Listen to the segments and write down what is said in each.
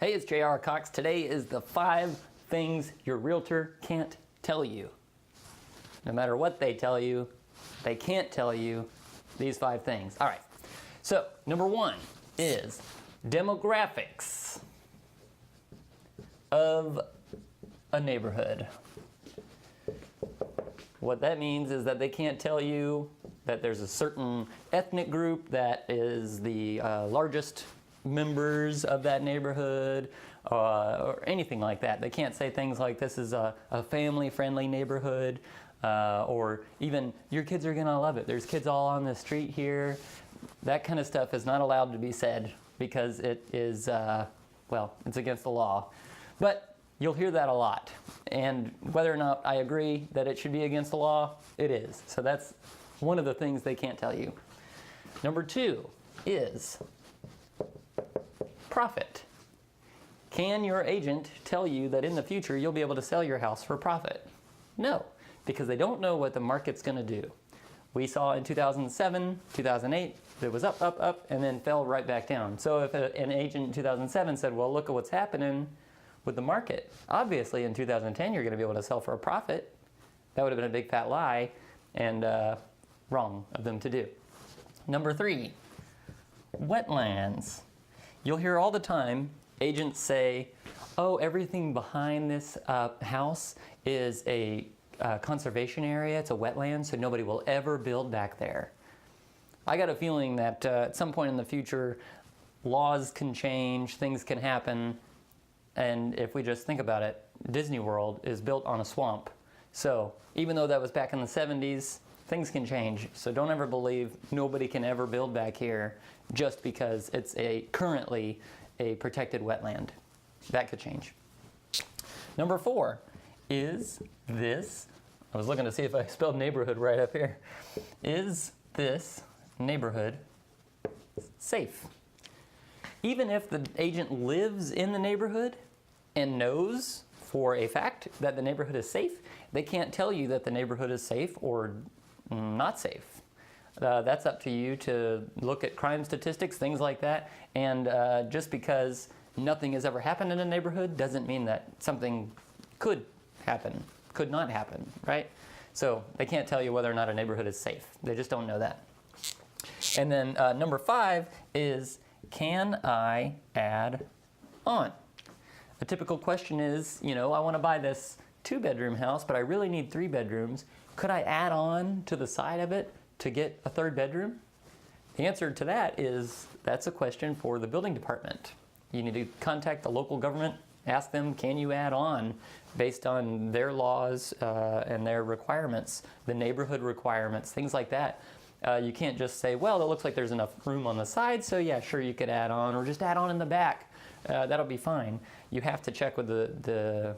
Hey, it's J.R. Cox. Today is the 5 things your realtor can't tell you. No matter what they tell you, they can't tell you these 5 things. All right. So, number 1 is demographics of a neighborhood. What that means is that they can't tell you that there's a certain ethnic group that is the largest members of that neighborhood or anything like that. They can't say things like this is a family-friendly neighborhood or even your kids are gonna love it. There's kids all on the street here. That kind of stuff is not allowed to be said because it is, well, it's against the law. But you'll hear that a lot. And whether or not I agree that it should be against the law, it is. So that's one of the things they can't tell you. Number 2 is profit. Can your agent tell you that in the future you'll be able to sell your house for profit? No, because they don't know what the market's going to do. We saw in 2007, 2008, it was up, up, up, and then fell right back down. So if an agent in 2007 said, well, look at what's happening with the market. Obviously in 2010 you're going to be able to sell for a profit. That would have been a big fat lie and wrong of them to do. Number 3, wetlands. You'll hear all the time agents say, oh, everything behind this house is a conservation area, it's a wetland, so nobody will ever build back there. I got a feeling that at some point in the future, laws can change, things can happen, and if we just think about it, Disney World is built on a swamp. So even though that was back in the 70s, things can change. So don't ever believe nobody can ever build back here just because it's currently a protected wetland. That could change. Number 4 is this. I was looking to see if I spelled neighborhood right up here. Is this neighborhood safe? Even if the agent lives in the neighborhood and knows for a fact that the neighborhood is safe, they can't tell you that the neighborhood is safe or not safe. That's up to you to look at crime statistics, things like that, and just because nothing has ever happened in a neighborhood doesn't mean that something could happen, could not happen, right? So they can't tell you whether or not a neighborhood is safe. They just don't know that. And then number 5 is, can I add on? A typical question is, you know, I want to buy this 2-bedroom house, but I really need 3 bedrooms. Could I add on to the side of it to get a 3rd bedroom? The answer to that is that's a question for the building department. You need to contact the local government, ask them, can you add on based on their laws and their requirements, the neighborhood requirements, things like that. You can't just say, well, it looks like there's enough room on the side, so yeah, sure, you could add on, or just add on in the back. That'll be fine. You have to check with the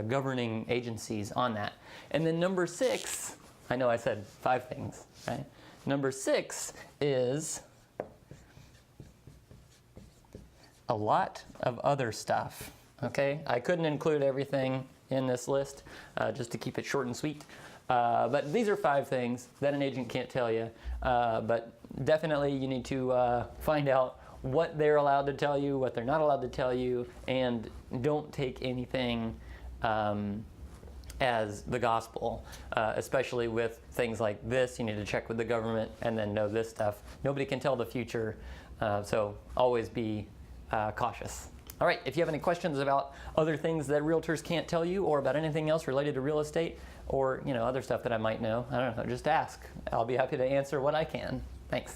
governing agencies on that. And then number 6, I know I said 5 things, right? Number 6 is a lot of other stuff, okay? I couldn't include everything in this list just to keep it short and sweet. But these are 5 things that an agent can't tell you. But definitely you need to find out what they're allowed to tell you, what they're not allowed to tell you, and don't take anything as the gospel, especially with things like this. You need to check with the government and then know this stuff. Nobody can tell the future, so always be cautious. All right, if you have any questions about other things that realtors can't tell you or about anything else related to real estate or, you know, other stuff that I might know, I don't know, just ask. I'll be happy to answer what I can. Thanks.